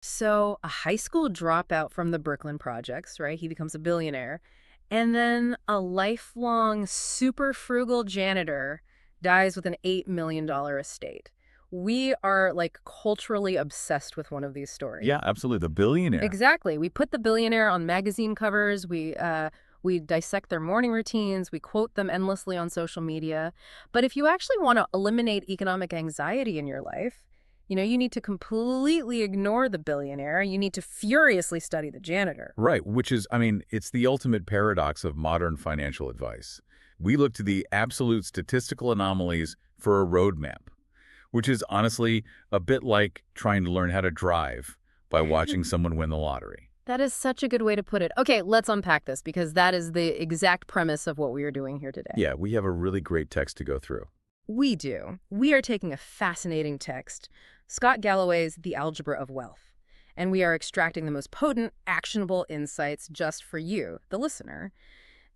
So, a high school dropout from the Brooklyn projects, right? He becomes a billionaire. And then a lifelong super frugal janitor dies with an $8 million estate. We are like culturally obsessed with one of these stories. Yeah, absolutely. The billionaire. Exactly. We put the billionaire on magazine covers. We dissect their morning routines. We quote them endlessly on social media. But if you actually want to eliminate economic anxiety in your life, you need to completely ignore the billionaire. You need to furiously study the janitor. Right, which is, I mean, it's the ultimate paradox of modern financial advice. We look to the absolute statistical anomalies for a roadmap, which is honestly a bit like trying to learn how to drive by watching someone win the lottery. That is such a good way to put it. Okay, let's unpack this because that is the exact premise of what we are doing here today. Yeah, we have a really great text to go through. We do. We are taking a fascinating text, Scott Galloway's The Algebra of Wealth, and we are extracting the most potent, actionable insights just for you, the listener.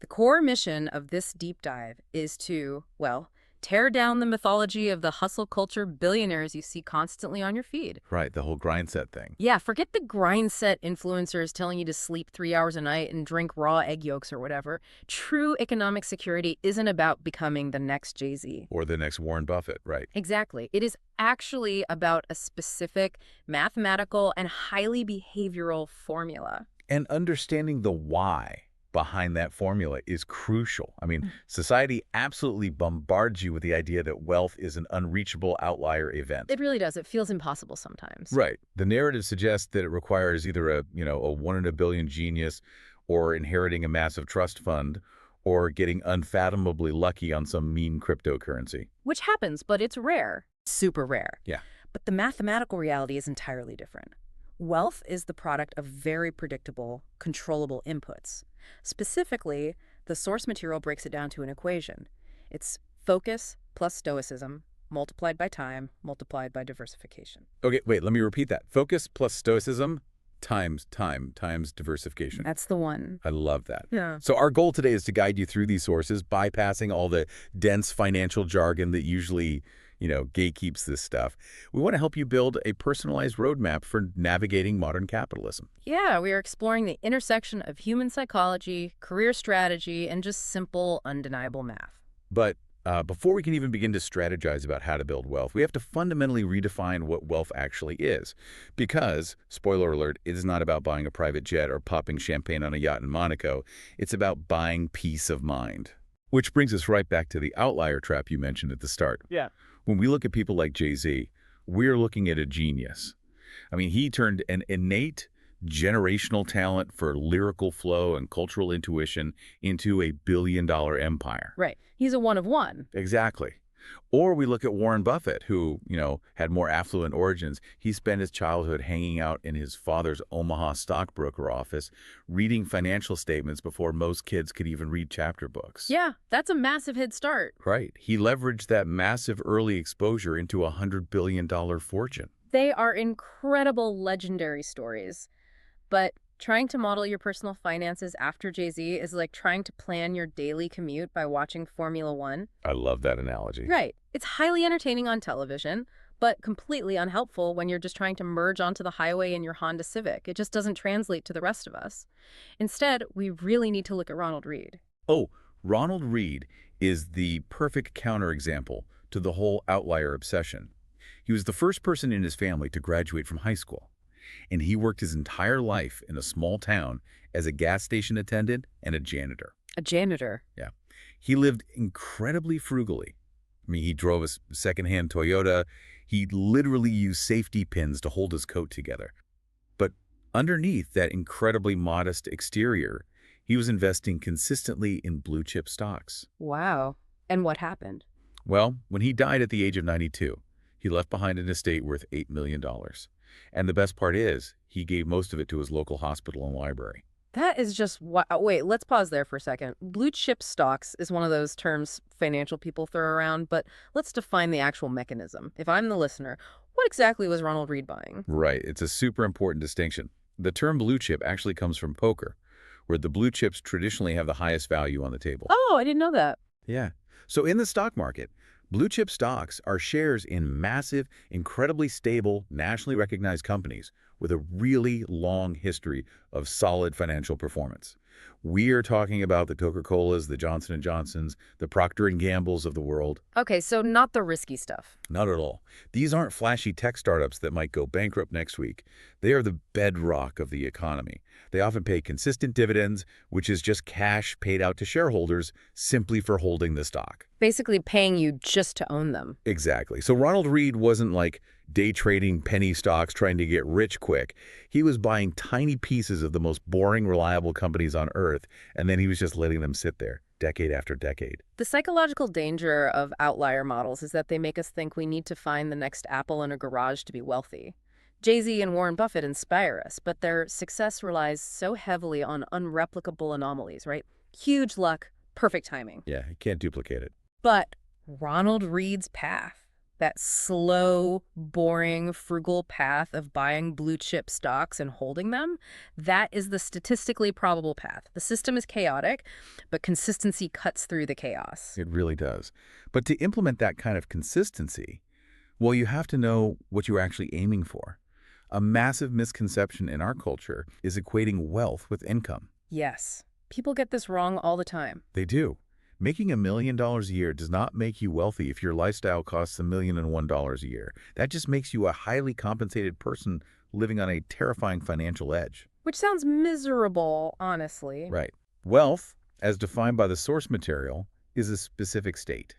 The core mission of this deep dive is to, well, tear down the mythology of the hustle culture billionaires you see constantly on your feed. Right, the whole grind set thing. Yeah, forget the grind set influencers telling you to sleep 3 hours a night and drink raw egg yolks or whatever. True economic security isn't about becoming the next Jay-Z. Or the next Warren Buffett, right. Exactly. It is actually about a specific mathematical and highly behavioral formula. And understanding the why behind that formula is crucial. I mean, society absolutely bombards you with the idea that wealth is an unreachable outlier event. It really does. It feels impossible sometimes. Right. The narrative suggests that it requires either a 1 in a billion genius or inheriting a massive trust fund or getting unfathomably lucky on some mean cryptocurrency. Which happens, but it's rare. Super rare. Yeah. But the mathematical reality is entirely different. Wealth is the product of very predictable, controllable inputs. Specifically, the source material breaks it down to an equation. It's focus plus stoicism multiplied by time multiplied by diversification. Okay, wait, let me repeat that. Focus plus stoicism times time times diversification. That's the one. I love that. Yeah. So our goal today is to guide you through these sources, bypassing all the dense financial jargon that usually gatekeeps this stuff. We want to help you build a personalized roadmap for navigating modern capitalism. Yeah, we are exploring the intersection of human psychology, career strategy, and just simple, undeniable math. But before we can even begin to strategize about how to build wealth, we have to fundamentally redefine what wealth actually is. Because, spoiler alert, it is not about buying a private jet or popping champagne on a yacht in Monaco. It's about buying peace of mind. Which brings us right back to the outlier trap you mentioned at the start. Yeah. When we look at people like Jay-Z, we're looking at a genius. I mean, he turned an innate generational talent for lyrical flow and cultural intuition into a billion-dollar empire. Right. He's a one of one. Exactly. Or we look at Warren Buffett, who, had more affluent origins. He spent his childhood hanging out in his father's Omaha stockbroker office, reading financial statements before most kids could even read chapter books. Yeah, that's a massive head start. Right. He leveraged that massive early exposure into a $100 billion fortune. They are incredible, legendary stories. But trying to model your personal finances after Jay-Z is like trying to plan your daily commute by watching Formula One. I love that analogy. Right. It's highly entertaining on television, but completely unhelpful when you're just trying to merge onto the highway in your Honda Civic. It just doesn't translate to the rest of us. Instead, we really need to look at Ronald Read. Oh, Ronald Read is the perfect counterexample to the whole outlier obsession. He was the first person in his family to graduate from high school. And he worked his entire life in a small town as a gas station attendant and a janitor. A janitor? Yeah. He lived incredibly frugally. I mean, he drove a secondhand Toyota. He literally used safety pins to hold his coat together. But underneath that incredibly modest exterior, he was investing consistently in blue-chip stocks. Wow. And what happened? Well, when he died at the age of 92, he left behind an estate worth $8 million. And the best part is, he gave most of it to his local hospital and library. That is just... Wait, let's pause there for a second. Blue chip stocks is one of those terms financial people throw around, but let's define the actual mechanism. If I'm the listener, what exactly was Ronald Read buying? Right. It's a super important distinction. The term blue chip actually comes from poker, where the blue chips traditionally have the highest value on the table. Oh, I didn't know that. Yeah. So in the stock market, blue chip stocks are shares in massive, incredibly stable, nationally recognized companies with a really long history of solid financial performance. We are talking about the Coca-Colas, the Johnson & Johnsons, the Procter & Gamble's of the world. Okay, so not the risky stuff. Not at all. These aren't flashy tech startups that might go bankrupt next week. They are the bedrock of the economy. They often pay consistent dividends, which is just cash paid out to shareholders simply for holding the stock. Basically paying you just to own them. Exactly. So Ronald Read wasn't like day trading penny stocks trying to get rich quick. He was buying tiny pieces of the most boring, reliable companies on earth, and then he was just letting them sit there decade after decade. The psychological danger of outlier models is that they make us think we need to find the next apple in a garage to be wealthy. Jay-Z and Warren Buffett inspire us, but their success relies so heavily on unreplicable anomalies, right? Huge luck, perfect timing. Yeah, you can't duplicate it. But Ronald Read's path, that slow, boring, frugal path of buying blue chip stocks and holding them, that is the statistically probable path. The system is chaotic, but consistency cuts through the chaos. It really does. But to implement that kind of consistency, well, you have to know what you're actually aiming for. A massive misconception in our culture is equating wealth with income. Yes, people get this wrong all the time. They do. Making $1 million a year does not make you wealthy if your lifestyle costs $1,001 a year. That just makes you a highly compensated person living on a terrifying financial edge. Which sounds miserable, honestly. Right. Wealth, as defined by the source material, is a specific state.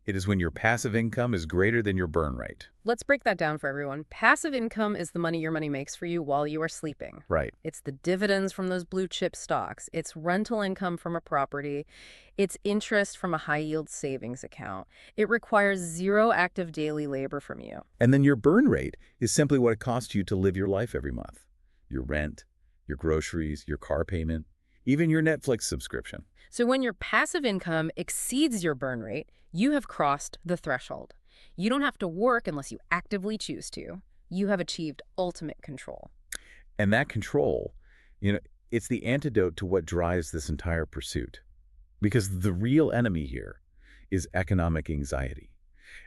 It is when your passive income is greater than your burn rate. Let's break that down for everyone. Passive income is the money your money makes for you while you are sleeping. Right. It's the dividends from those blue chip stocks. It's rental income from a property. It's interest from a high-yield savings account. It requires zero active daily labor from you. And then your burn rate is simply what it costs you to live your life every month. Your rent, your groceries, your car payment, even your Netflix subscription. So when your passive income exceeds your burn rate, you have crossed the threshold. You don't have to work unless you actively choose to. You have achieved ultimate control. And that control, it's the antidote to what drives this entire pursuit. Because the real enemy here is economic anxiety.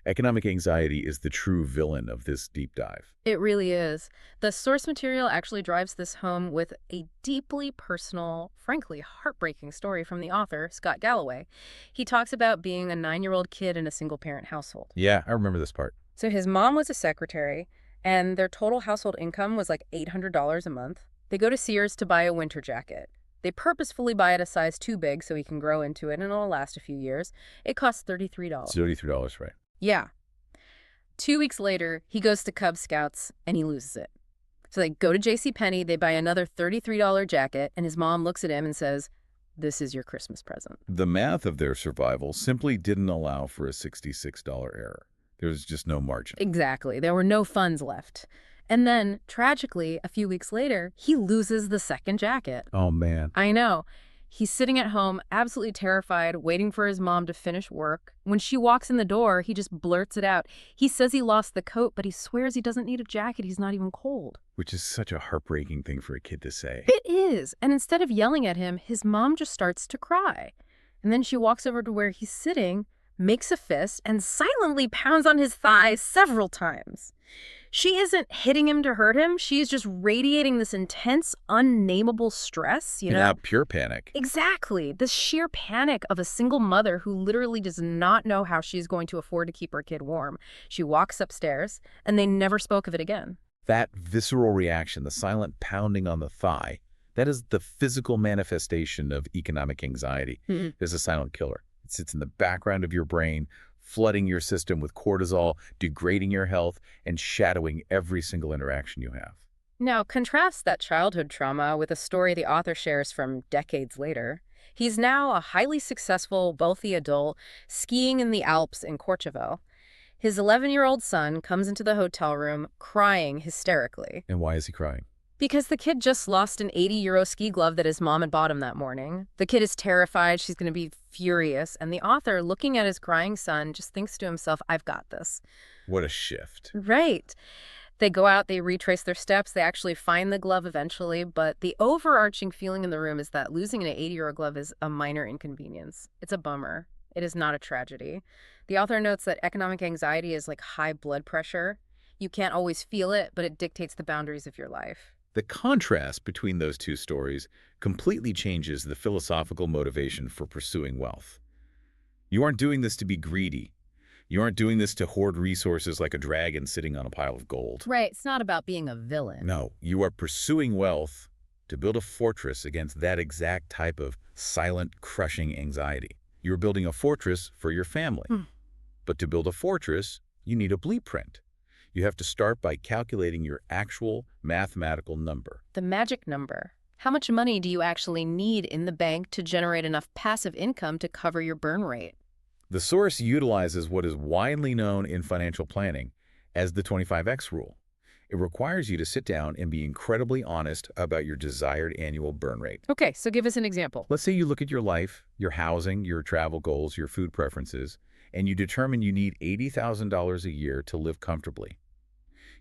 Economic anxiety is the true villain of this deep dive. It really is. The source material actually drives this home with a deeply personal, frankly heartbreaking story from the author, Scott Galloway. He talks about being a 9-year-old kid in a single-parent household. Yeah, I remember this part. So his mom was a secretary, and their total household income was like $800 a month. They go to Sears to buy a winter jacket. They purposefully buy it a size too big so he can grow into it, and it'll last a few years. It costs $33. It's $33, right? Yeah. 2 weeks later, he goes to Cub Scouts, and he loses it. So they go to JCPenney, they buy another $33 jacket, and his mom looks at him and says, "This is your Christmas present." The math of their survival simply didn't allow for a $66 error. There was just no margin. Exactly. There were no funds left. And then, tragically, a few weeks later, he loses the second jacket. Oh, man. I know. He's sitting at home, absolutely terrified, waiting for his mom to finish work. When she walks in the door, he just blurts it out. He says he lost the coat, but he swears he doesn't need a jacket. He's not even cold. Which is such a heartbreaking thing for a kid to say. It is. And instead of yelling at him, his mom just starts to cry. And then she walks over to where he's sitting, makes a fist, and silently pounds on his thigh several times. She isn't hitting him to hurt him. She's just radiating this intense, unnameable stress, Yeah, pure panic. Exactly. The sheer panic of a single mother who literally does not know how she's going to afford to keep her kid warm. She walks upstairs, and they never spoke of it again. That visceral reaction, the silent pounding on the thigh, that is the physical manifestation of economic anxiety. It's a silent killer. It sits in the background of your brain, flooding your system with cortisol, degrading your health, and shadowing every single interaction you have. Now, contrast that childhood trauma with a story the author shares from decades later. He's now a highly successful, wealthy adult skiing in the Alps in Courchevel. His 11-year-old son comes into the hotel room crying hysterically. And why is he crying? Because the kid just lost an €80 ski glove that his mom had bought him that morning. The kid is terrified. She's going to be furious. And the author, looking at his crying son, just thinks to himself, I've got this. What a shift. Right. They go out, they retrace their steps, they actually find the glove eventually, but the overarching feeling in the room is that losing an €80 glove is a minor inconvenience. It's a bummer. It is not a tragedy. The author notes that economic anxiety is like high blood pressure. You can't always feel it, but it dictates the boundaries of your life. The contrast between those two stories completely changes the philosophical motivation for pursuing wealth. You aren't doing this to be greedy. You aren't doing this to hoard resources like a dragon sitting on a pile of gold. Right, it's not about being a villain. No, you are pursuing wealth to build a fortress against that exact type of silent, crushing anxiety. You're building a fortress for your family. But to build a fortress, you need a blueprint. You have to start by calculating your actual mathematical number. The magic number. How much money do you actually need in the bank to generate enough passive income to cover your burn rate? The source utilizes what is widely known in financial planning as the 25X rule. It requires you to sit down and be incredibly honest about your desired annual burn rate. Okay, so give us an example. Let's say you look at your life, your housing, your travel goals, your food preferences, and you determine you need $80,000 a year to live comfortably.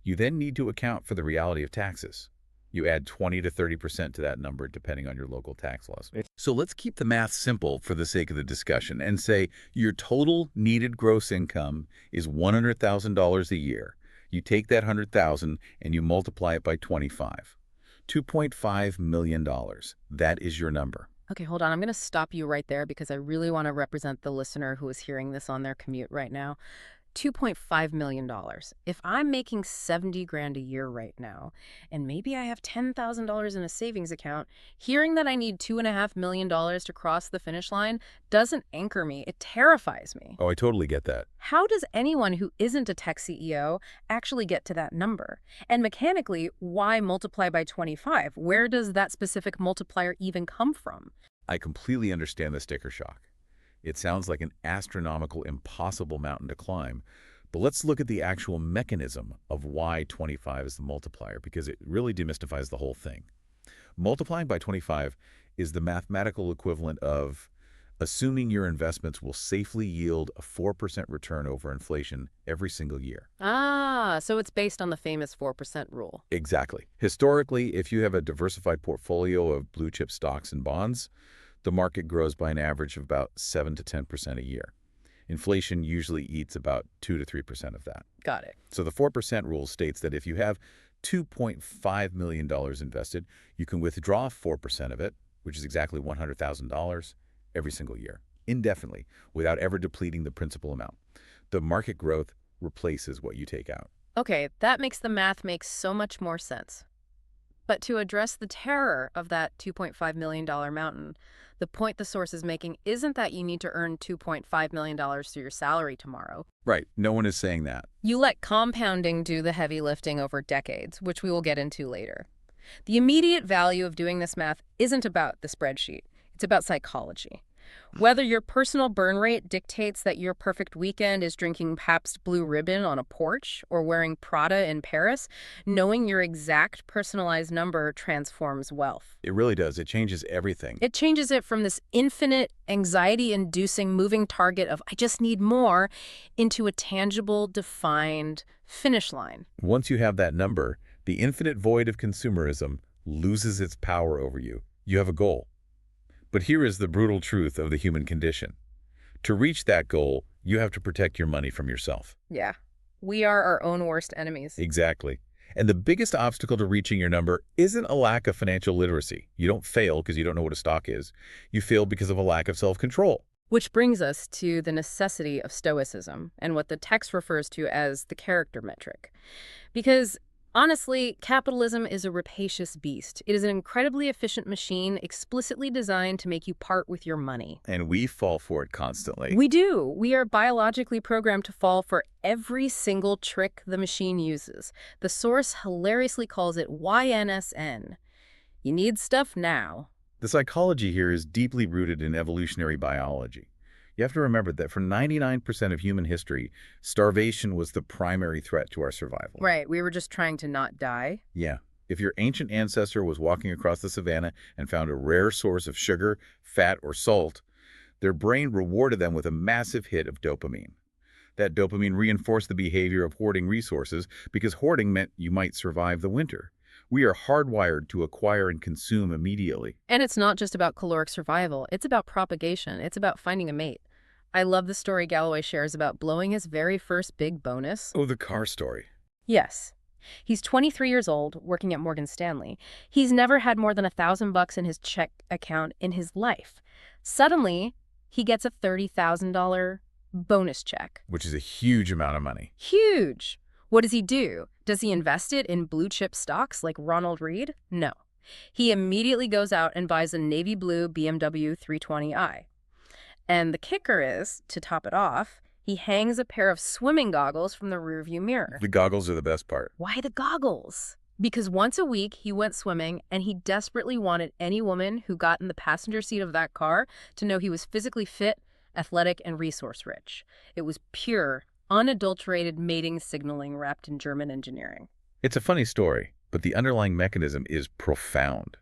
You then need to account for the reality of taxes. You add 20 to 30% to that number depending on your local tax laws. So let's keep the math simple for the sake of the discussion and say your total needed gross income is $100,000 a year. You take that $100,000 and you multiply it by 25. $2.5 million. That is your number. Okay, hold on. I'm going to stop you right there because I really want to represent the listener who is hearing this on their commute right now. $2.5 million. If I'm making 70 grand a year right now, and maybe I have $10,000 in a savings account, hearing that I need $2.5 million to cross the finish line doesn't anchor me. It terrifies me. Oh, I totally get that. How does anyone who isn't a tech CEO actually get to that number? And mechanically, why multiply by 25? Where does that specific multiplier even come from? I completely understand the sticker shock. It sounds like an astronomical, impossible mountain to climb. But let's look at the actual mechanism of why 25 is the multiplier, because it really demystifies the whole thing. Multiplying by 25 is the mathematical equivalent of assuming your investments will safely yield a 4% return over inflation every single year. Ah, so it's based on the famous 4% rule. Exactly. Historically, if you have a diversified portfolio of blue-chip stocks and bonds, the market grows by an average of about 7 to 10% a year. Inflation usually eats about 2 to 3% of that. Got it. So the 4% rule states that if you have $2.5 million invested, you can withdraw 4% of it, which is exactly $100,000 every single year, indefinitely, without ever depleting the principal amount. The market growth replaces what you take out. Okay, that makes the math make so much more sense. But to address the terror of that $2.5 million mountain, the point the source is making isn't that you need to earn $2.5 million through your salary tomorrow. Right. No one is saying that. You let compounding do the heavy lifting over decades, which we will get into later. The immediate value of doing this math isn't about the spreadsheet. It's about psychology. Whether your personal burn rate dictates that your perfect weekend is drinking Pabst Blue Ribbon on a porch or wearing Prada in Paris, knowing your exact personalized number transforms wealth. It really does. It changes everything. It changes it from this infinite, anxiety-inducing moving target of I just need more into a tangible, defined finish line. Once you have that number, the infinite void of consumerism loses its power over you. You have a goal. But here is the brutal truth of the human condition. To reach that goal, you have to protect your money from yourself. Yeah, we are our own worst enemies. Exactly. And the biggest obstacle to reaching your number isn't a lack of financial literacy. You don't fail because you don't know what a stock is. You fail because of a lack of self-control. Which brings us to the necessity of Stoicism and what the text refers to as the character metric. Because honestly, capitalism is a rapacious beast. It is an incredibly efficient machine explicitly designed to make you part with your money. And we fall for it constantly. We do. We are biologically programmed to fall for every single trick the machine uses. The source hilariously calls it YNSN. You need stuff now. The psychology here is deeply rooted in evolutionary biology. You have to remember that for 99% of human history, starvation was the primary threat to our survival. Right, we were just trying to not die. Yeah. If your ancient ancestor was walking across the savannah and found a rare source of sugar, fat, or salt, their brain rewarded them with a massive hit of dopamine. That dopamine reinforced the behavior of hoarding resources because hoarding meant you might survive the winter. We are hardwired to acquire and consume immediately. And it's not just about caloric survival. It's about propagation. It's about finding a mate. I love the story Galloway shares about blowing his very first big bonus. Oh, the car story. Yes. He's 23 years old, working at Morgan Stanley. He's never had more than $1,000 in his check account in his life. Suddenly, he gets a $30,000 bonus check. Which is a huge amount of money. Huge! What does he do? Does he invest it in blue-chip stocks like Ronald Reed? No. He immediately goes out and buys a navy blue BMW 320i. And the kicker is, to top it off, he hangs a pair of swimming goggles from the rearview mirror. The goggles are the best part. Why the goggles? Because once a week he went swimming and he desperately wanted any woman who got in the passenger seat of that car to know he was physically fit, athletic, and resource-rich. It was pure, unadulterated mating signaling wrapped in German engineering. It's a funny story, but the underlying mechanism is profound.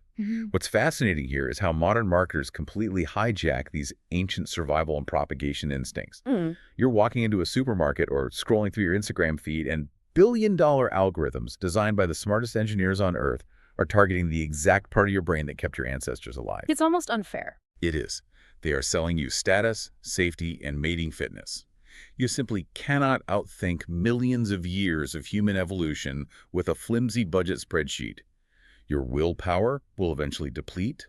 What's fascinating here is how modern marketers completely hijack these ancient survival and propagation instincts. You're walking into a supermarket or scrolling through your Instagram feed, and billion-dollar algorithms designed by the smartest engineers on Earth are targeting the exact part of your brain that kept your ancestors alive. It's almost unfair. It is. They are selling you status, safety, and mating fitness. You simply cannot outthink millions of years of human evolution with a flimsy budget spreadsheet. Your willpower will eventually deplete.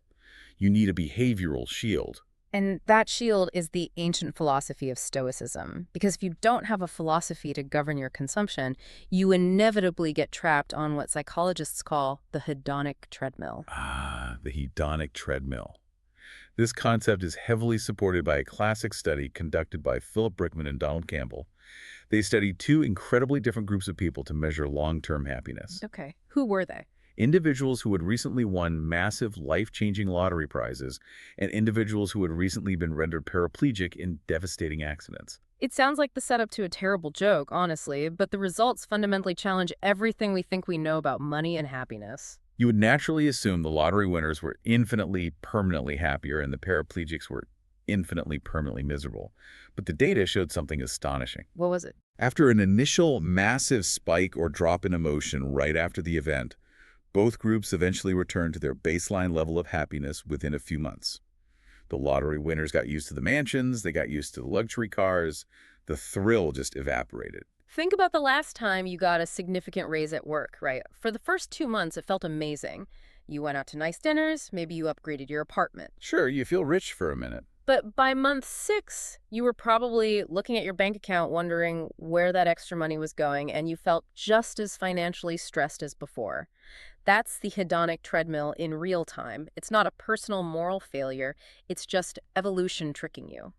You need a behavioral shield. And that shield is the ancient philosophy of Stoicism. Because if you don't have a philosophy to govern your consumption, you inevitably get trapped on what psychologists call the hedonic treadmill. Ah, the hedonic treadmill. This concept is heavily supported by a classic study conducted by Philip Brickman and Donald Campbell. They studied two incredibly different groups of people to measure long-term happiness. Okay, who were they? Individuals who had recently won massive life-changing lottery prizes and individuals who had recently been rendered paraplegic in devastating accidents. It sounds like the setup to a terrible joke, honestly, but the results fundamentally challenge everything we think we know about money and happiness. You would naturally assume the lottery winners were infinitely, permanently happier and the paraplegics were infinitely, permanently miserable. But the data showed something astonishing. What was it? After an initial massive spike or drop in emotion right after the event, both groups eventually returned to their baseline level of happiness within a few months. The lottery winners got used to the mansions, they got used to the luxury cars, the thrill just evaporated. Think about the last time you got a significant raise at work, right? For the first 2 months, it felt amazing. You went out to nice dinners, maybe you upgraded your apartment. Sure, you feel rich for a minute. But by month 6, you were probably looking at your bank account wondering where that extra money was going, and you felt just as financially stressed as before. That's the hedonic treadmill in real time. It's not a personal moral failure. It's just evolution tricking you.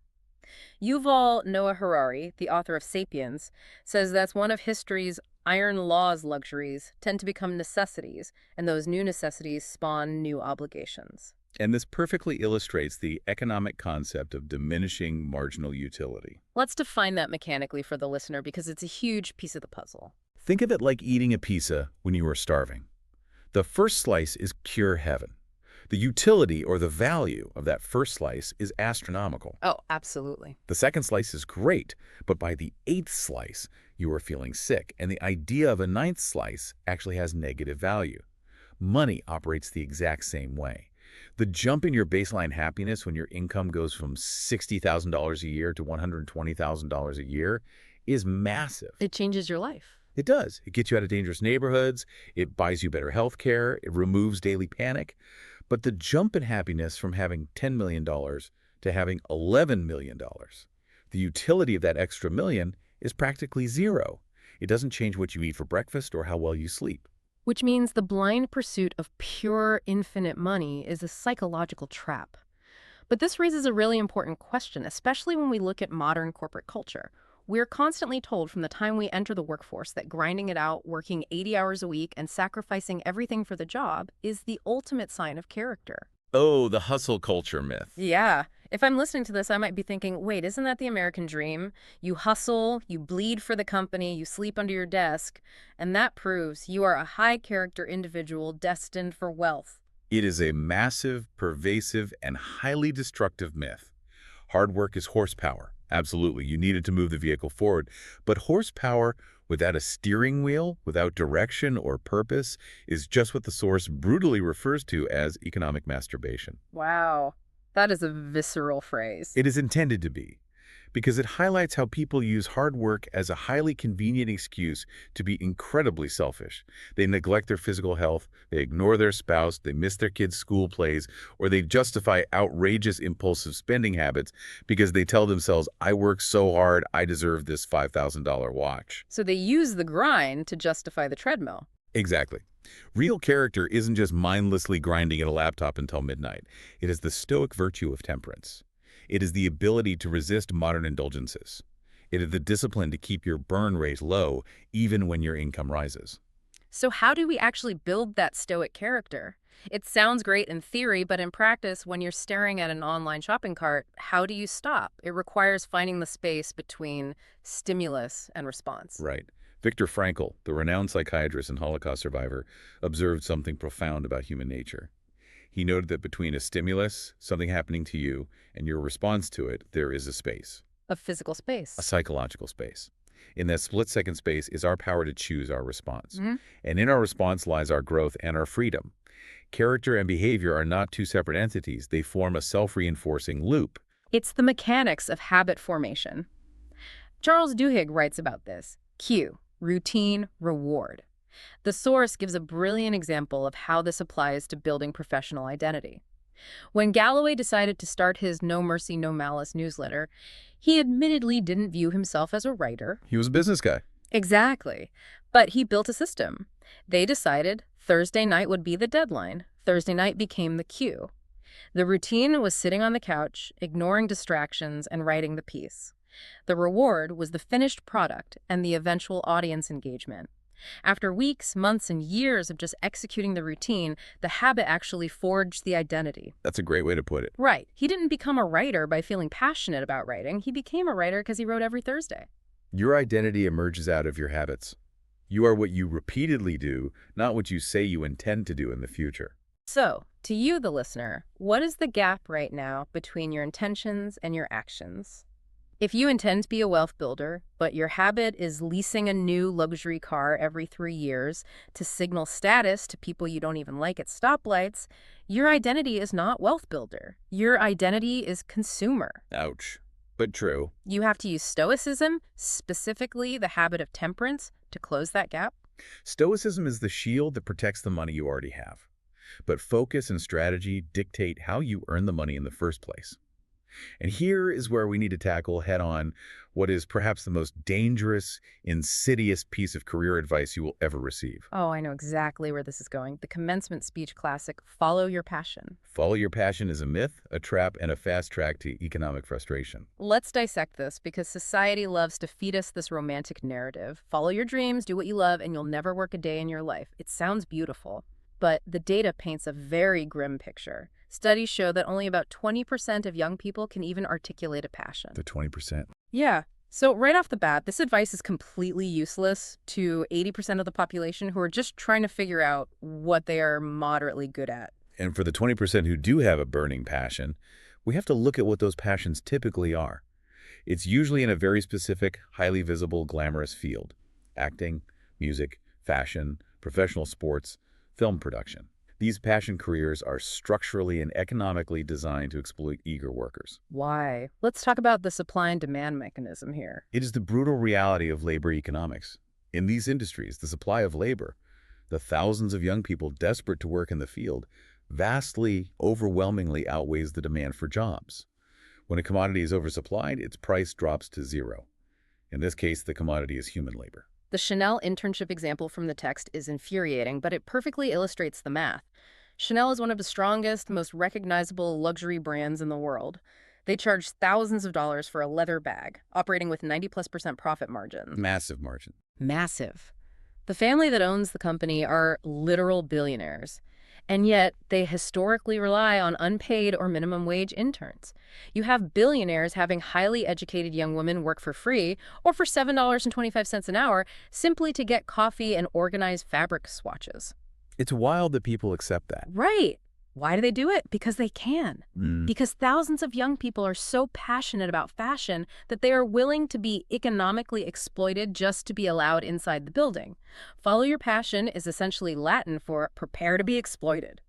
Yuval Noah Harari, the author of *Sapiens*, says that's one of history's iron law's luxuries tend to become necessities, and those new necessities spawn new obligations. And this perfectly illustrates the economic concept of diminishing marginal utility. Let's define that mechanically for the listener because it's a huge piece of the puzzle. Think of it like eating a pizza when you are starving. The first slice is pure heaven. The utility or the value of that first slice is astronomical. Oh, absolutely. The second slice is great, but by the 8th slice, you are feeling sick, and the idea of a 9th slice actually has negative value. Money operates the exact same way. The jump in your baseline happiness when your income goes from $60,000 a year to $120,000 a year is massive. It changes your life. It does. It gets you out of dangerous neighborhoods. It buys you better health care. It removes daily panic. But the jump in happiness from having $10 million to having $11 million, the utility of that extra million is practically zero. It doesn't change what you eat for breakfast or how well you sleep. Which means the blind pursuit of pure, infinite money is a psychological trap. But this raises a really important question, especially when we look at modern corporate culture. We're constantly told from the time we enter the workforce that grinding it out, working 80 hours a week, and sacrificing everything for the job is the ultimate sign of character. Oh, the hustle culture myth. Yeah. If I'm listening to this, I might be thinking, wait, isn't that the American dream? You hustle, you bleed for the company, you sleep under your desk, and that proves you are a high-character individual destined for wealth. It is a massive, pervasive, and highly destructive myth. Hard work is horsepower. Absolutely, you need it to move the vehicle forward. But horsepower without a steering wheel, without direction or purpose, is just what the source brutally refers to as economic masturbation. Wow. That is a visceral phrase. It is intended to be. because it highlights how people use hard work as a highly convenient excuse to be incredibly selfish. They neglect their physical health, they ignore their spouse, they miss their kids' school plays, or they justify outrageous impulsive spending habits because they tell themselves, I work so hard, I deserve this $5,000 watch. So they use the grind to justify the treadmill. Exactly. Real character isn't just mindlessly grinding at a laptop until midnight. It is the Stoic virtue of temperance. It is the ability to resist modern indulgences. It is the discipline to keep your burn rate low even when your income rises. So how do we actually build that stoic character? It sounds great in theory, but in practice, when you're staring at an online shopping cart, how do you stop? It requires finding the space between stimulus and response. Right. Viktor Frankl, the renowned psychiatrist and Holocaust survivor, observed something profound about human nature. He noted that between a stimulus, something happening to you, and your response to it, there is a space. A physical space. A psychological space. In that split-second space is our power to choose our response. And in our response lies our growth and our freedom. Character and behavior are not two separate entities. They form a self-reinforcing loop. It's the mechanics of habit formation. Charles Duhigg writes about this. Cue. Routine, reward. The source gives a brilliant example of how this applies to building professional identity. When Galloway decided to start his No Mercy, No Malice newsletter, he admittedly didn't view himself as a writer. He was a business guy. Exactly. But he built a system. They decided Thursday night would be the deadline. Thursday night became the cue. The routine was sitting on the couch, ignoring distractions, and writing the piece. The reward was the finished product and the eventual audience engagement. After weeks, months, and years of just executing the routine, the habit actually forged the identity. That's a great way to put it. Right. He didn't become a writer by feeling passionate about writing. He became a writer because he wrote every Thursday. Your identity emerges out of your habits. You are what you repeatedly do, not what you say you intend to do in the future. So, to you, the listener, what is the gap right now between your intentions and your actions? If you intend to be a wealth builder, but your habit is leasing a new luxury car every 3 years to signal status to people you don't even like at stoplights, your identity is not wealth builder. Your identity is consumer. Ouch. But true. You have to use Stoicism, specifically the habit of temperance, to close that gap. Stoicism is the shield that protects the money you already have. But focus and strategy dictate how you earn the money in the first place. And here is where we need to tackle head-on what is perhaps the most dangerous, insidious piece of career advice you will ever receive. Oh, I know exactly where this is going. The commencement speech classic, Follow Your Passion. Follow your passion is a myth, a trap, and a fast track to economic frustration. Let's dissect this, because society loves to feed us this romantic narrative. Follow your dreams, do what you love, and you'll never work a day in your life. It sounds beautiful, but the data paints a very grim picture. Studies show that only about 20% of young people can even articulate a passion. The 20%. Yeah. So right off the bat, this advice is completely useless to 80% of the population who are just trying to figure out what they are moderately good at. And for the 20% who do have a burning passion, we have to look at what those passions typically are. It's usually in a very specific, highly visible, glamorous field. Acting, music, fashion, professional sports, film production. These passion careers are structurally and economically designed to exploit eager workers. Why? Let's talk about the supply and demand mechanism here. It is the brutal reality of labor economics. In these industries, the supply of labor, the thousands of young people desperate to work in the field, vastly, overwhelmingly outweighs the demand for jobs. When a commodity is oversupplied, its price drops to zero. In this case, the commodity is human labor. The Chanel internship example from the text is infuriating, but it perfectly illustrates the math. Chanel is one of the strongest, most recognizable luxury brands in the world. They charge thousands of dollars for a leather bag, operating with 90+% profit margins. Massive margin. Massive. The family that owns the company are literal billionaires. And yet, they historically rely on unpaid or minimum wage interns. You have billionaires having highly educated young women work for free or for $7.25 an hour simply to get coffee and organize fabric swatches. It's wild that people accept that. Right. Why do they do it? Because they can. Mm. Because thousands of young people are so passionate about fashion that they are willing to be economically exploited just to be allowed inside the building. Follow your passion is essentially Latin for prepare to be exploited.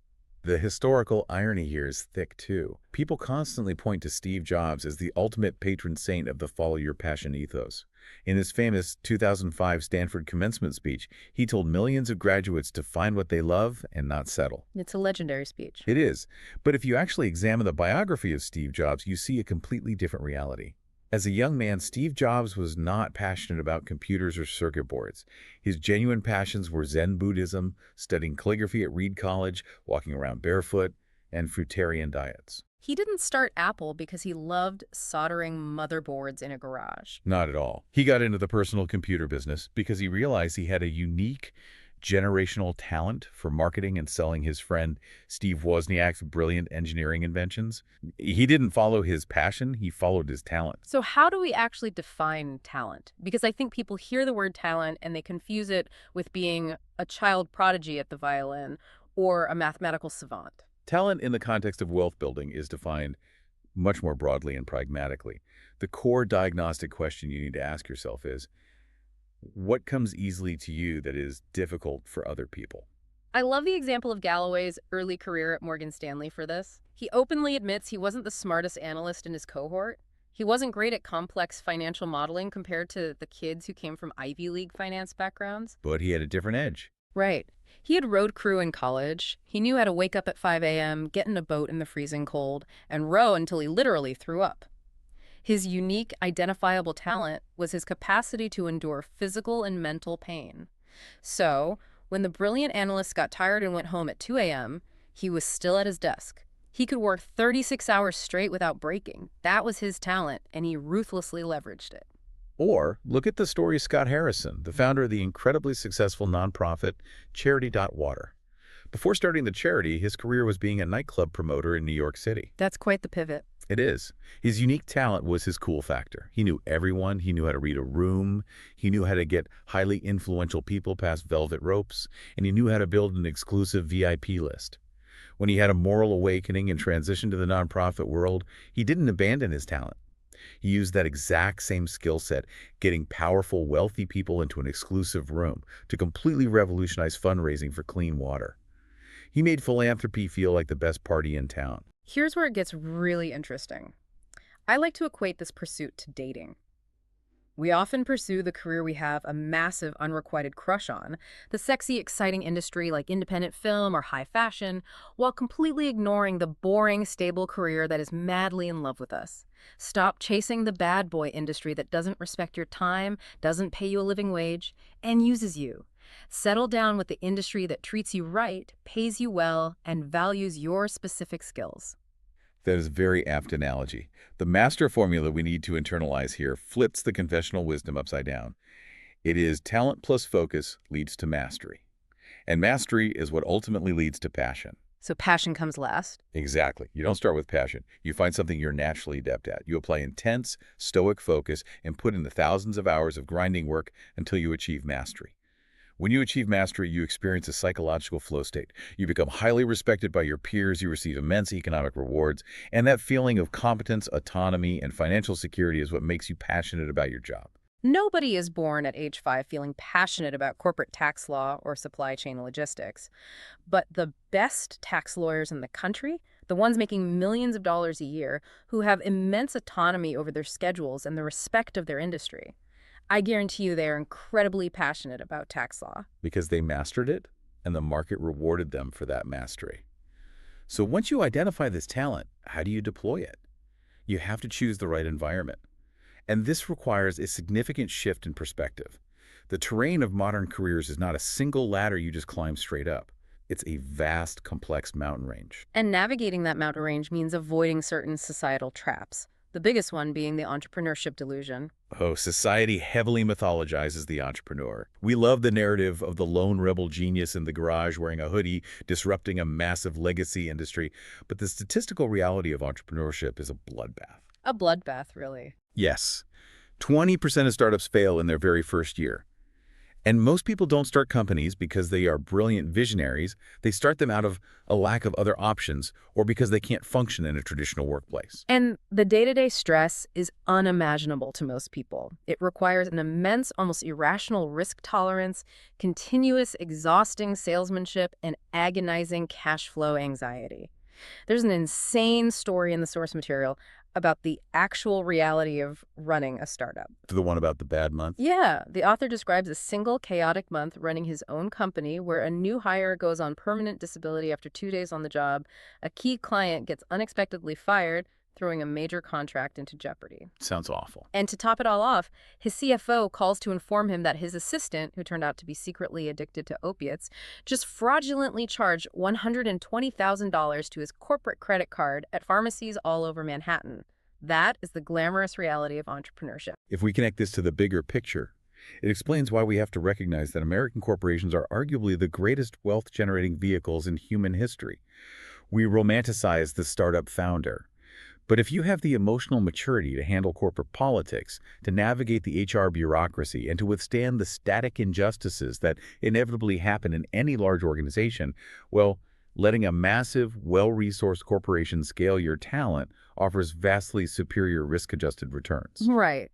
The historical irony here is thick, too. People constantly point to Steve Jobs as the ultimate patron saint of the Follow Your Passion ethos. In his famous 2005 Stanford commencement speech, he told millions of graduates to find what they love and not settle. It's a legendary speech. It is. But if you actually examine the biography of Steve Jobs, you see a completely different reality. As a young man, Steve Jobs was not passionate about computers or circuit boards. His genuine passions were Zen Buddhism, studying calligraphy at Reed College, walking around barefoot, and fruitarian diets. He didn't start Apple because he loved soldering motherboards in a garage. Not at all. He got into the personal computer business because he realized he had a unique generational talent for marketing and selling his friend Steve Wozniak's brilliant engineering inventions. He didn't follow his passion, he followed his talent. So how do we actually define talent? Because I think people hear the word talent and they confuse it with being a child prodigy at the violin or a mathematical savant. Talent in the context of wealth building is defined much more broadly and pragmatically. The core diagnostic question you need to ask yourself is, what comes easily to you that is difficult for other people? I love the example of Galloway's early career at Morgan Stanley for this. He openly admits he wasn't the smartest analyst in his cohort. He wasn't great at complex financial modeling compared to the kids who came from Ivy League finance backgrounds. But he had a different edge. Right. He had road crew in college. He knew how to wake up at 5 a.m., get in a boat in the freezing cold, and row until he literally threw up. His unique, identifiable talent was his capacity to endure physical and mental pain. So, when the brilliant analyst got tired and went home at 2 a.m., he was still at his desk. He could work 36 hours straight without breaking. That was his talent, and he ruthlessly leveraged it. Or look at the story of Scott Harrison, the founder of the incredibly successful nonprofit Charity.Water. Before starting the charity, his career was being a nightclub promoter in New York City. That's quite the pivot. It is. His unique talent was his cool factor. He knew everyone. He knew how to read a room. He knew how to get highly influential people past velvet ropes. And he knew how to build an exclusive VIP list. When he had a moral awakening and transitioned to the nonprofit world, he didn't abandon his talent. He used that exact same skill set, getting powerful, wealthy people into an exclusive room to completely revolutionize fundraising for clean water. He made philanthropy feel like the best party in town. Here's where it gets really interesting. I like to equate this pursuit to dating. We often pursue the career we have a massive unrequited crush on, the sexy, exciting industry like independent film or high fashion, while completely ignoring the boring, stable career that is madly in love with us. Stop chasing the bad boy industry that doesn't respect your time, doesn't pay you a living wage, and uses you. Settle down with the industry that treats you right, pays you well, and values your specific skills. That is a very apt analogy. The master formula we need to internalize here flips the conventional wisdom upside down. It is talent plus focus leads to mastery. And mastery is what ultimately leads to passion. So passion comes last? Exactly. You don't start with passion. You find something you're naturally adept at. You apply intense, stoic focus and put in the thousands of hours of grinding work until you achieve mastery. When you achieve mastery, you experience a psychological flow state. You become highly respected by your peers, you receive immense economic rewards, and that feeling of competence, autonomy, and financial security is what makes you passionate about your job. Nobody is born at age 5 feeling passionate about corporate tax law or supply chain logistics. But the best tax lawyers in the country, the ones making millions of dollars a year, who have immense autonomy over their schedules and the respect of their industry, I guarantee you they are incredibly passionate about tax law. Because they mastered it, and the market rewarded them for that mastery. So once you identify this talent, how do you deploy it? You have to choose the right environment. And this requires a significant shift in perspective. The terrain of modern careers is not a single ladder you just climb straight up. It's a vast, complex mountain range. And navigating that mountain range means avoiding certain societal traps. The biggest one being the entrepreneurship delusion. Oh, society heavily mythologizes the entrepreneur. We love the narrative of the lone rebel genius in the garage wearing a hoodie, disrupting a massive legacy industry. But the statistical reality of entrepreneurship is a bloodbath. A bloodbath, really. Yes. 20% of startups fail in their very first year. And most people don't start companies because they are brilliant visionaries. They start them out of a lack of other options or because they can't function in a traditional workplace. And the day-to-day stress is unimaginable to most people. It requires an immense, almost irrational risk tolerance, continuous, exhausting salesmanship, and agonizing cash flow anxiety. There's an insane story in the source material about the actual reality of running a startup. The one about the bad month? Yeah, the author describes a single chaotic month running his own company where a new hire goes on permanent disability after 2 days on the job, a key client gets unexpectedly fired, throwing a major contract into jeopardy. Sounds awful. And to top it all off, his CFO calls to inform him that his assistant, who turned out to be secretly addicted to opiates, just fraudulently charged $120,000 to his corporate credit card at pharmacies all over Manhattan. That is the glamorous reality of entrepreneurship. If we connect this to the bigger picture, it explains why we have to recognize that American corporations are arguably the greatest wealth-generating vehicles in human history. We romanticize the startup founder. But if you have the emotional maturity to handle corporate politics, to navigate the HR bureaucracy, and to withstand the static injustices that inevitably happen in any large organization, well, letting a massive, well-resourced corporation scale your talent offers vastly superior risk-adjusted returns. Right.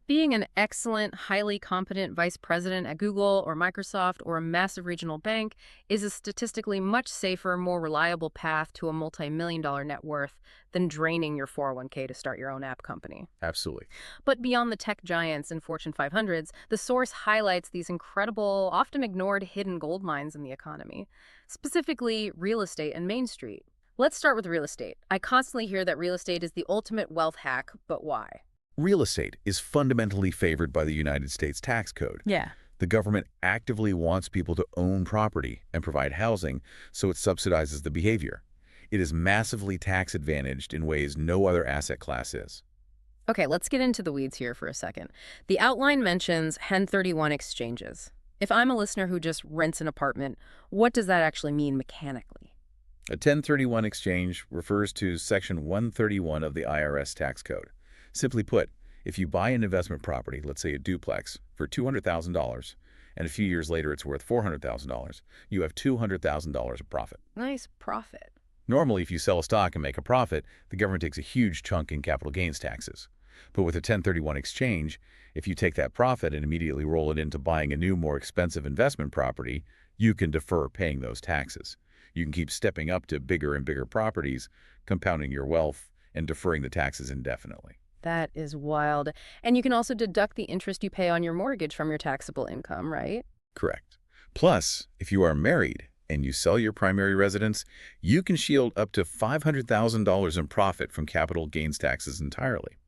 Being an excellent, highly competent vice president at Google or Microsoft or a massive regional bank is a statistically much safer, more reliable path to a multi-million-dollar net worth than draining your 401k to start your own app company. Absolutely. But beyond the tech giants and Fortune 500s, the source highlights these incredible, often ignored hidden gold mines in the economy, specifically real estate and Main Street. Let's start with real estate. I constantly hear that real estate is the ultimate wealth hack, but why? Real estate is fundamentally favored by the United States tax code. Yeah. The government actively wants people to own property and provide housing, so it subsidizes the behavior. It is massively tax advantaged in ways no other asset class is. Okay, let's get into the weeds here for a second. The outline mentions 1031 exchanges. If I'm a listener who just rents an apartment, what does that actually mean mechanically? A 1031 exchange refers to Section 131 of the IRS tax code. Simply put, if you buy an investment property, let's say a duplex, for $200,000, and a few years later it's worth $400,000, you have $200,000 of profit. Nice profit. Normally, if you sell a stock and make a profit, the government takes a huge chunk in capital gains taxes. But with a 1031 exchange, if you take that profit and immediately roll it into buying a new, more expensive investment property, you can defer paying those taxes. You can keep stepping up to bigger and bigger properties, compounding your wealth and deferring the taxes indefinitely. That is wild. And you can also deduct the interest you pay on your mortgage from your taxable income, right? Correct. Plus, if you are married and you sell your primary residence, you can shield up to $500,000 in profit from capital gains taxes entirely.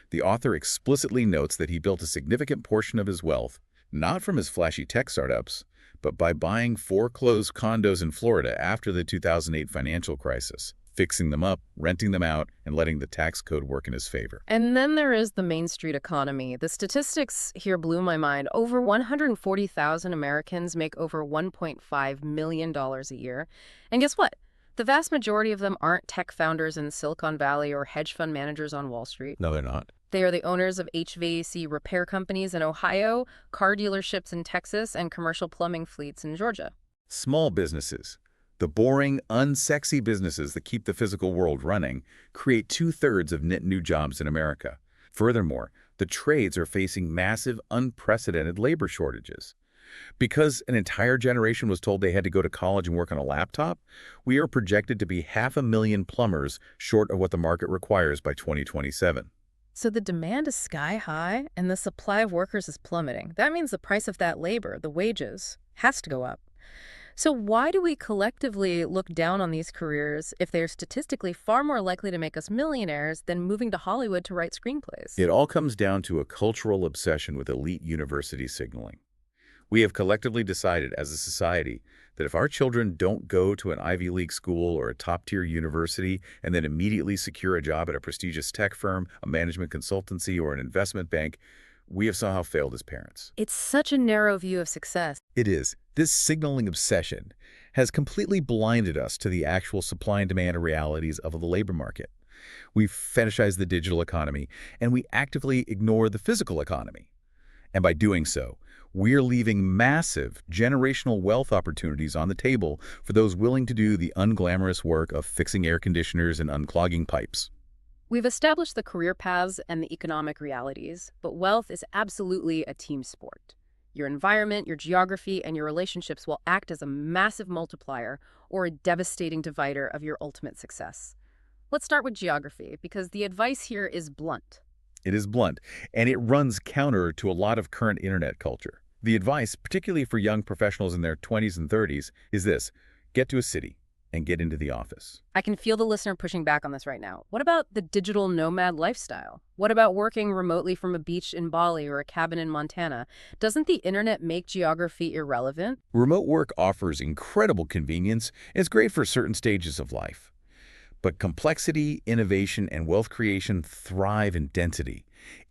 The author explicitly notes that he built a significant portion of his wealth, not from his flashy tech startups, but by buying foreclosed condos in Florida after the 2008 financial crisis, fixing them up, renting them out, and letting the tax code work in his favor. And then there is the Main Street economy. The statistics here blew my mind. Over 140,000 Americans make over $1.5 million a year. And guess what? The vast majority of them aren't tech founders in Silicon Valley or hedge fund managers on Wall Street. No, they're not. They are the owners of HVAC repair companies in Ohio, car dealerships in Texas, and commercial plumbing fleets in Georgia. Small businesses, the boring, unsexy businesses that keep the physical world running, create 2/3 of net new jobs in America. Furthermore, the trades are facing massive, unprecedented labor shortages. Because an entire generation was told they had to go to college and work on a laptop, we are projected to be 500,000 plumbers short of what the market requires by 2027. So the demand is sky high and the supply of workers is plummeting. That means the price of that labor, the wages, has to go up. So why do we collectively look down on these careers if they are statistically far more likely to make us millionaires than moving to Hollywood to write screenplays? It all comes down to a cultural obsession with elite university signaling. We have collectively decided as a society that if our children don't go to an Ivy League school or a top-tier university and then immediately secure a job at a prestigious tech firm, a management consultancy, or an investment bank, we have somehow failed as parents. It's such a narrow view of success. It is. This signaling obsession has completely blinded us to the actual supply and demand realities of the labor market. We fetishize the digital economy, and we actively ignore the physical economy. And by doing so, We're leaving massive generational wealth opportunities on the table for those willing to do the unglamorous work of fixing air conditioners and unclogging pipes. We've established the career paths and the economic realities, but wealth is absolutely a team sport. Your environment, your geography, and your relationships will act as a massive multiplier or a devastating divider of your ultimate success. Let's start with geography, because the advice here is blunt. It is blunt, and it runs counter to a lot of current internet culture. The advice, particularly for young professionals in their 20s and 30s, is this: get to a city and get into the office. I can feel the listener pushing back on this right now. What about the digital nomad lifestyle? What about working remotely from a beach in Bali or a cabin in Montana? Doesn't the internet make geography irrelevant? Remote work offers incredible convenience and is great for certain stages of life. But complexity, innovation, and wealth creation thrive in density.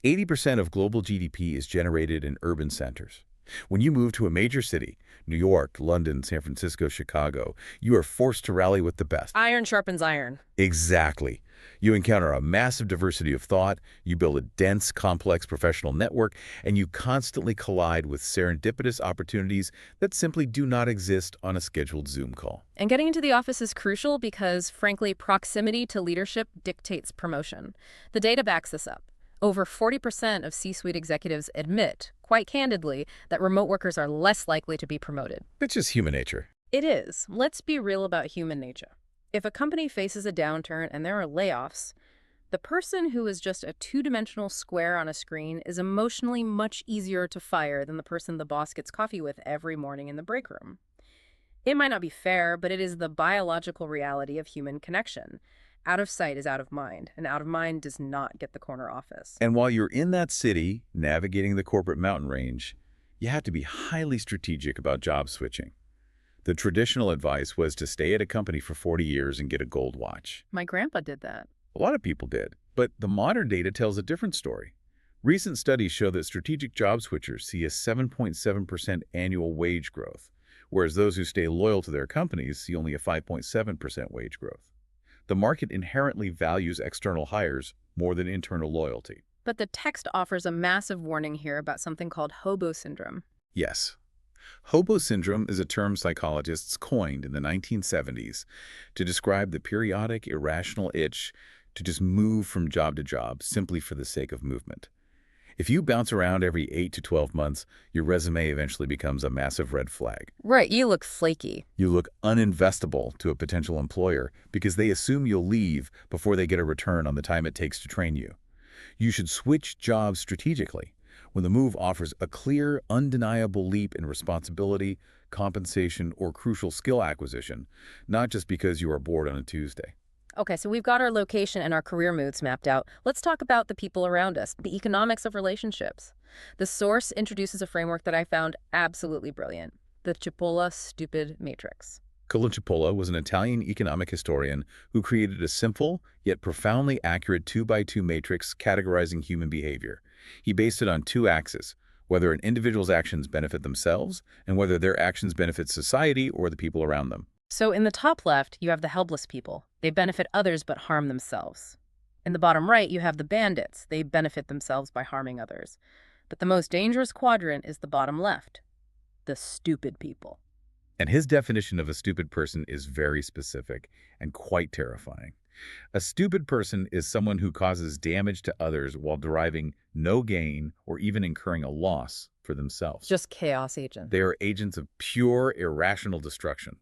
80% of global GDP is generated in urban centers. When you move to a major city, New York, London, San Francisco, Chicago, you are forced to rally with the best. Iron sharpens iron. Exactly. You encounter a massive diversity of thought, you build a dense, complex professional network, and you constantly collide with serendipitous opportunities that simply do not exist on a scheduled Zoom call. And getting into the office is crucial because, frankly, proximity to leadership dictates promotion. The data backs this up. Over 40% of C-suite executives admit, quite candidly, that remote workers are less likely to be promoted. It's just human nature. It is. Let's be real about human nature. If a company faces a downturn and there are layoffs, the person who is just a two-dimensional square on a screen is emotionally much easier to fire than the person the boss gets coffee with every morning in the break room. It might not be fair, but it is the biological reality of human connection. Out of sight is out of mind, and out of mind does not get the corner office. And while you're in that city, navigating the corporate mountain range, you have to be highly strategic about job switching. The traditional advice was to stay at a company for 40 years and get a gold watch. My grandpa did that. A lot of people did, but the modern data tells a different story. Recent studies show that strategic job switchers see a 7.7% annual wage growth, whereas those who stay loyal to their companies see only a 5.7% wage growth. The market inherently values external hires more than internal loyalty. But the text offers a massive warning here about something called hobo syndrome. Yes. Hobo syndrome is a term psychologists coined in the 1970s to describe the periodic, irrational itch to just move from job to job simply for the sake of movement. If you bounce around every 8 to 12 months, your resume eventually becomes a massive red flag. Right, you look flaky. You look uninvestable to a potential employer because they assume you'll leave before they get a return on the time it takes to train you. You should switch jobs strategically when the move offers a clear, undeniable leap in responsibility, compensation, or crucial skill acquisition, not just because you are bored on a Tuesday. Okay, so we've got our location and our career moves mapped out. Let's talk about the people around us, the economics of relationships. The source introduces a framework that I found absolutely brilliant, the Cipolla Matrix. Cipolla was an Italian economic historian who created a simple yet profoundly accurate 2x2 matrix categorizing human behavior. He based it on two axes: whether an individual's actions benefit themselves and whether their actions benefit society or the people around them. So in the top left, you have the helpless people. They benefit others but harm themselves. In the bottom right, you have the bandits. They benefit themselves by harming others. But the most dangerous quadrant is the bottom left, the stupid people. And his definition of a stupid person is very specific and quite terrifying. A stupid person is someone who causes damage to others while deriving no gain or even incurring a loss for themselves. Just chaos agents. They are agents of pure, irrational destruction.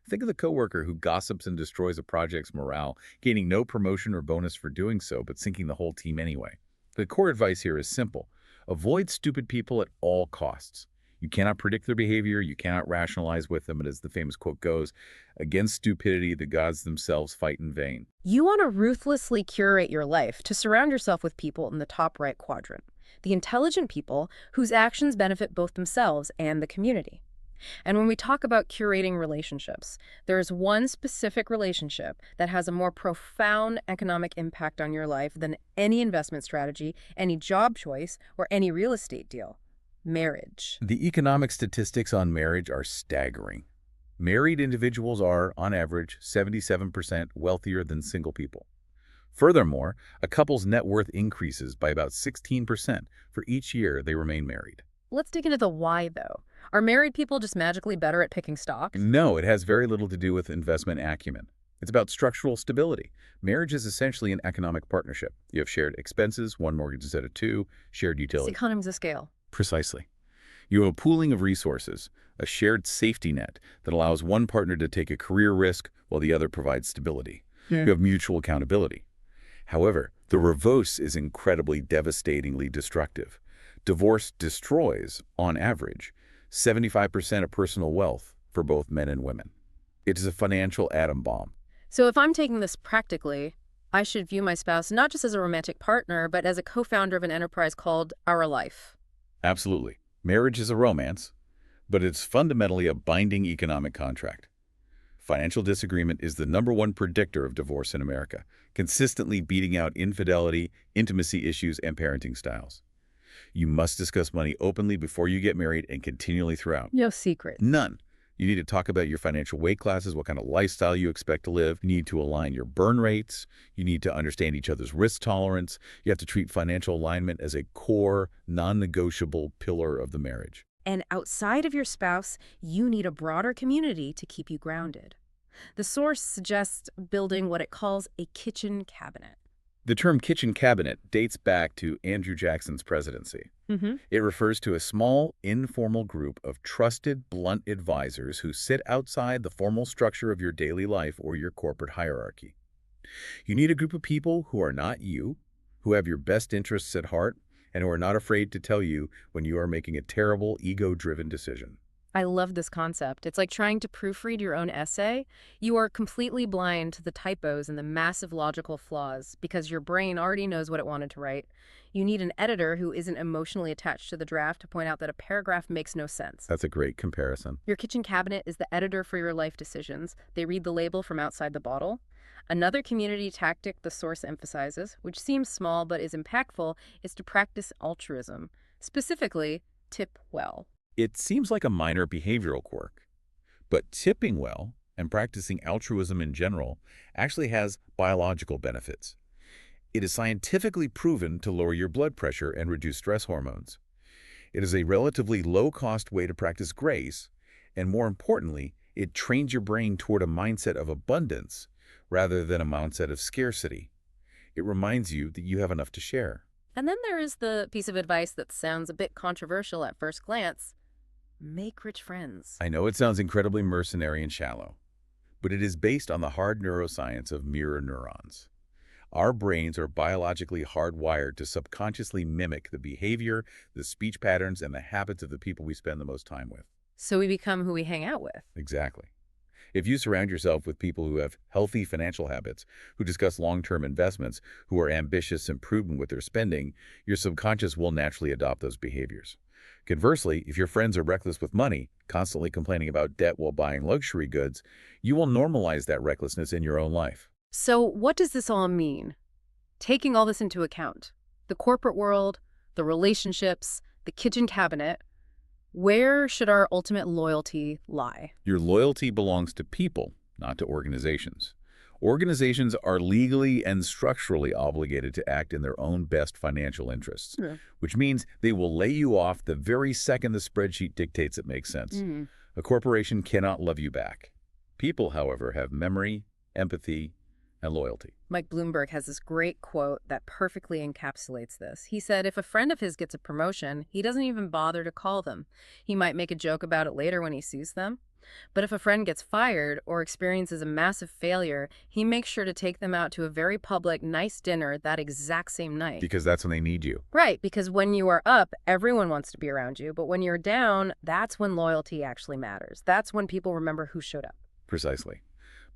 Think of the coworker who gossips and destroys a project's morale, gaining no promotion or bonus for doing so, but sinking the whole team anyway. The core advice here is simple. Avoid stupid people at all costs. You cannot predict their behavior, you cannot rationalize with them, and as the famous quote goes, against stupidity, the gods themselves fight in vain. You want to ruthlessly curate your life to surround yourself with people in the top right quadrant, the intelligent people whose actions benefit both themselves and the community. And when we talk about curating relationships, there is one specific relationship that has a more profound economic impact on your life than any investment strategy, any job choice, or any real estate deal: marriage. The economic statistics on marriage are staggering. Married individuals are, on average, 77% wealthier than single people. Furthermore, a couple's net worth increases by about 16% for each year they remain married. Let's dig into the why, though. Are married people just magically better at picking stocks? No, it has very little to do with investment acumen. It's about structural stability. Marriage is essentially an economic partnership. You have shared expenses, one mortgage instead of two, shared It's utility. economies of scale. Precisely. You have a pooling of resources, a shared safety net that allows one partner to take a career risk while the other provides stability. You have mutual accountability. However, the reverse is incredibly devastatingly destructive. Divorce destroys, on average, 75% of personal wealth for both men and women. It is a financial atom bomb. So if I'm taking this practically, I should view my spouse not just as a romantic partner, but as a co-founder of an enterprise called Our Life. Absolutely. Marriage is a romance, but it's fundamentally a binding economic contract. Financial disagreement is the #1 predictor of divorce in America, consistently beating out infidelity, intimacy issues, and parenting styles. You must discuss money openly before you get married and continually throughout. No secret. None. You need to talk about your financial weight classes, what kind of lifestyle you expect to live. You need to align your burn rates. You need to understand each other's risk tolerance. You have to treat financial alignment as a core, non-negotiable pillar of the marriage. And outside of your spouse, you need a broader community to keep you grounded. The source suggests building what it calls a kitchen cabinet. The term kitchen cabinet dates back to Andrew Jackson's presidency. It refers to a small, informal group of trusted, blunt advisors who sit outside the formal structure of your daily life or your corporate hierarchy. You need a group of people who are not you, who have your best interests at heart, and who are not afraid to tell you when you are making a terrible, ego-driven decision. I love this concept. It's like trying to proofread your own essay. You are completely blind to the typos and the massive logical flaws because your brain already knows what it wanted to write. You need an editor who isn't emotionally attached to the draft to point out that a paragraph makes no sense. That's a great comparison. Your kitchen cabinet is the editor for your life decisions. They read the label from outside the bottle. Another community tactic the source emphasizes, which seems small but is impactful, is to practice altruism. Specifically, tip well. It seems like a minor behavioral quirk, but tipping well and practicing altruism in general actually has biological benefits. It is scientifically proven to lower your blood pressure and reduce stress hormones. It is a relatively low-cost way to practice grace, and more importantly, it trains your brain toward a mindset of abundance rather than a mindset of scarcity. It reminds you that you have enough to share. And then there is the piece of advice that sounds a bit controversial at first glance. Make rich friends. I know it sounds incredibly mercenary and shallow, but it is based on the hard neuroscience of mirror neurons. Our brains are biologically hardwired to subconsciously mimic the behavior, the speech patterns, and the habits of the people we spend the most time with. So we become who we hang out with. Exactly. If you surround yourself with people who have healthy financial habits, who discuss long-term investments, who are ambitious and prudent with their spending, your subconscious will naturally adopt those behaviors. Conversely, if your friends are reckless with money, constantly complaining about debt while buying luxury goods, you will normalize that recklessness in your own life. So what does this all mean? Taking all this into account, the corporate world, the relationships, the kitchen cabinet, where should our ultimate loyalty lie? Your loyalty belongs to people, not to organizations. Organizations are legally and structurally obligated to act in their own best financial interests, which means they will lay you off the very second the spreadsheet dictates it makes sense. A corporation cannot love you back. People, however, have memory, empathy, and loyalty. Mike Bloomberg has this great quote that perfectly encapsulates this. He said, if a friend of his gets a promotion, he doesn't even bother to call them. He might make a joke about it later when he sees them. But if a friend gets fired or experiences a massive failure, he makes sure to take them out to a very public, nice dinner that exact same night. Because that's when they need you. Right, because when you are up, everyone wants to be around you. But when you're down, that's when loyalty actually matters. That's when people remember who showed up. Precisely.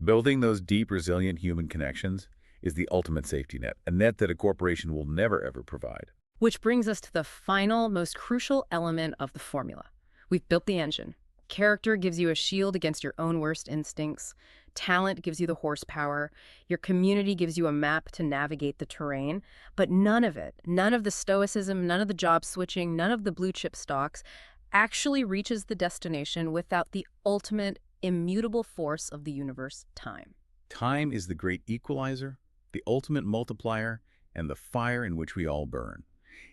Building those deep, resilient human connections is the ultimate safety net, a net that a corporation will never, ever provide. Which brings us to the final, most crucial element of the formula. We've built the engine. Character gives you a shield against your own worst instincts. Talent gives you the horsepower. Your community gives you a map to navigate the terrain. But none of it, none of the stoicism, none of the job switching, none of the blue chip stocks actually reaches the destination without the ultimate immutable force of the universe, time. Time is the great equalizer, the ultimate multiplier, and the fire in which we all burn.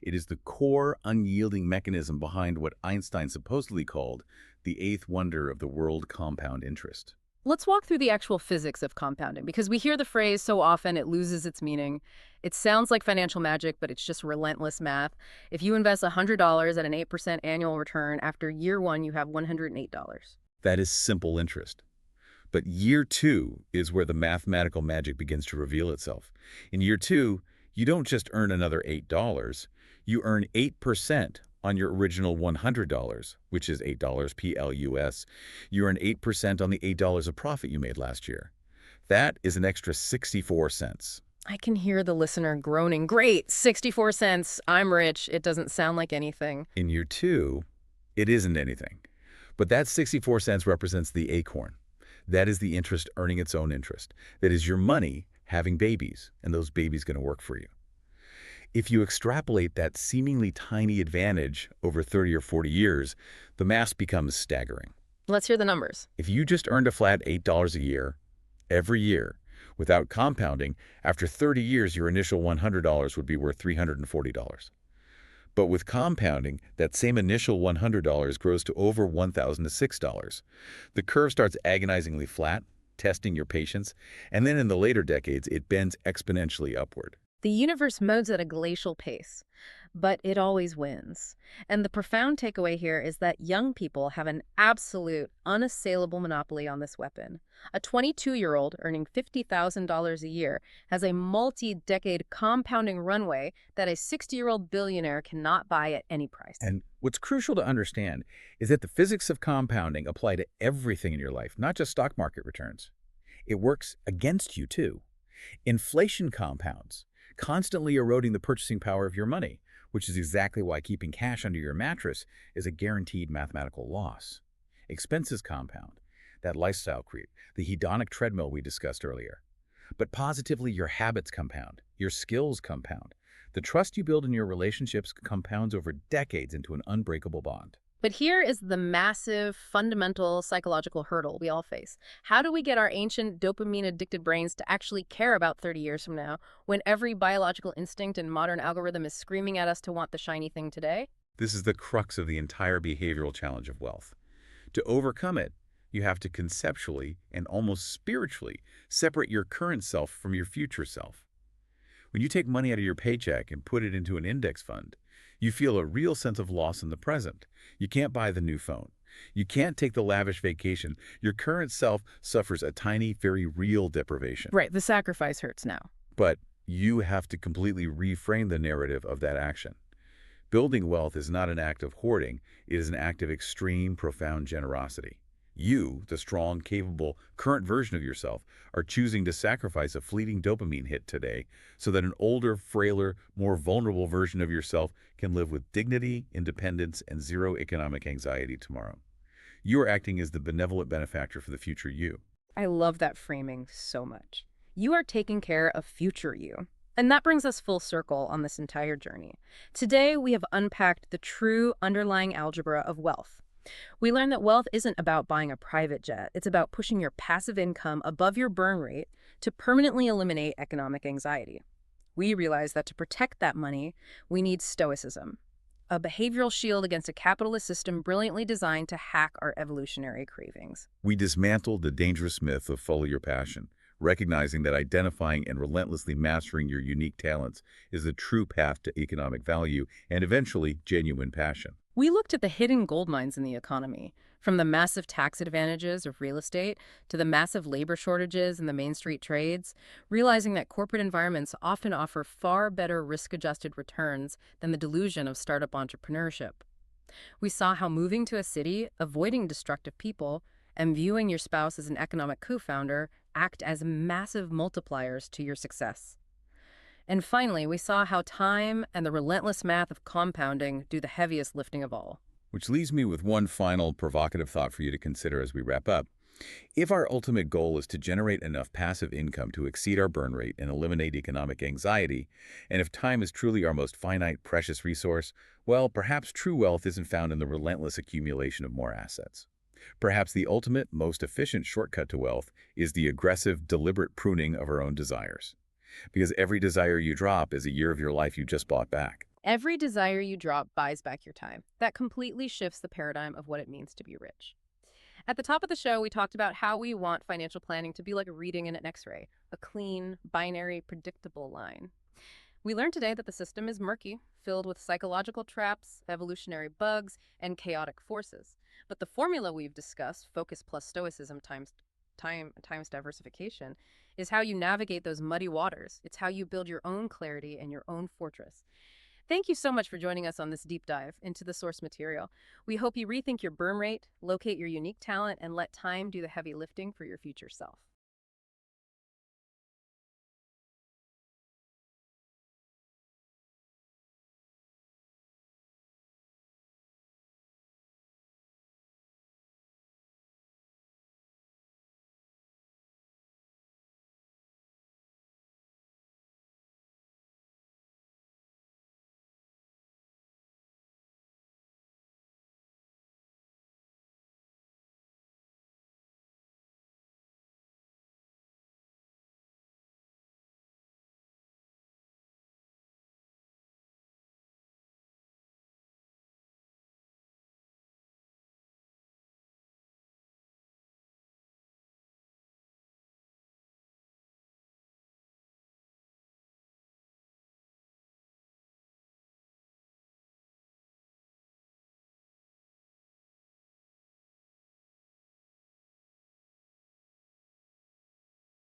It is the core, unyielding mechanism behind what Einstein supposedly called the eighth wonder of the world, compound interest. Let's walk through the actual physics of compounding, because we hear the phrase so often it loses its meaning. It sounds like financial magic, but it's just relentless math. If you invest $100 at an 8% annual return, after year one, you have $108. That is simple interest. But year two is where the mathematical magic begins to reveal itself. In year two, you don't just earn another $8, you earn 8% on your original $100, which is $8 PLUS. You earn 8% on the $8 of profit you made last year. That is an extra 64 cents. I can hear the listener groaning, great, 64 cents, I'm rich. It doesn't sound like anything. In year two, it isn't anything. But that 64 cents represents the acorn. That is the interest earning its own interest. That is your money having babies, and those babies going to work for you. If you extrapolate that seemingly tiny advantage over 30 or 40 years, the math becomes staggering. Let's hear the numbers. If you just earned a flat $8 a year, every year, without compounding, after 30 years, your initial $100 would be worth $340. But with compounding, that same initial $100 grows to over $1,006. The curve starts agonizingly flat, testing your patience, and then in the later decades, it bends exponentially upward. The universe moves at a glacial pace, but it always wins. And the profound takeaway here is that young people have an absolute, unassailable monopoly on this weapon. A 22-year-old earning $50,000 a year has a multi-decade compounding runway that a 60-year-old billionaire cannot buy at any price. And what's crucial to understand is that the physics of compounding apply to everything in your life, not just stock market returns. It works against you, too. Inflation compounds, constantly eroding the purchasing power of your money, which is exactly why keeping cash under your mattress is a guaranteed mathematical loss. Expenses compound, that lifestyle creep, the hedonic treadmill we discussed earlier. But positively, your habits compound, your skills compound. The trust you build in your relationships compounds over decades into an unbreakable bond. But here is the massive, fundamental psychological hurdle we all face. How do we get our ancient dopamine-addicted brains to actually care about 30 years from now when every biological instinct and modern algorithm is screaming at us to want the shiny thing today? This is the crux of the entire behavioral challenge of wealth. To overcome it, you have to conceptually and almost spiritually separate your current self from your future self. When you take money out of your paycheck and put it into an index fund, you feel a real sense of loss in the present. You can't buy the new phone. You can't take the lavish vacation. Your current self suffers a tiny, very real deprivation. Right, the sacrifice hurts now. But you have to completely reframe the narrative of that action. Building wealth is not an act of hoarding. It is an act of extreme, profound generosity. You, the strong, capable, current version of yourself, are choosing to sacrifice a fleeting dopamine hit today so that an older, frailer, more vulnerable version of yourself can live with dignity, independence, and zero economic anxiety tomorrow. You are acting as the benevolent benefactor for the future you. I love that framing so much. You are taking care of future you. And that brings us full circle on this entire journey. Today, we have unpacked the true underlying algebra of wealth. We learned that wealth isn't about buying a private jet. It's about pushing your passive income above your burn rate to permanently eliminate economic anxiety. We realized that to protect that money, we need Stoicism, a behavioral shield against a capitalist system brilliantly designed to hack our evolutionary cravings. We dismantled the dangerous myth of follow your passion, recognizing that identifying and relentlessly mastering your unique talents is the true path to economic value and eventually genuine passion. We looked at the hidden gold mines in the economy, from the massive tax advantages of real estate to the massive labor shortages in the Main Street trades, realizing that corporate environments often offer far better risk-adjusted returns than the delusion of startup entrepreneurship. We saw how moving to a city, avoiding destructive people, and viewing your spouse as an economic co-founder act as massive multipliers to your success. And finally, we saw how time and the relentless math of compounding do the heaviest lifting of all. Which leaves me with one final provocative thought for you to consider as we wrap up. If our ultimate goal is to generate enough passive income to exceed our burn rate and eliminate economic anxiety, and if time is truly our most finite, precious resource, well, perhaps true wealth isn't found in the relentless accumulation of more assets. Perhaps the ultimate, most efficient shortcut to wealth is the aggressive, deliberate pruning of our own desires. Because every desire you drop is a year of your life you just bought back. Every desire you drop buys back your time. That completely shifts the paradigm of what it means to be rich. At the top of the show, we talked about how we want financial planning to be like reading in an X-ray, a clean, binary, predictable line. We learned today that the system is murky, filled with psychological traps, evolutionary bugs, and chaotic forces. But the formula we've discussed, focus plus stoicism times diversification, is how you navigate those muddy waters. It's how you build your own clarity and your own fortress. Thank you so much for joining us on this deep dive into the source material. We hope you rethink your burn rate, locate your unique talent, and let time do the heavy lifting for your future self.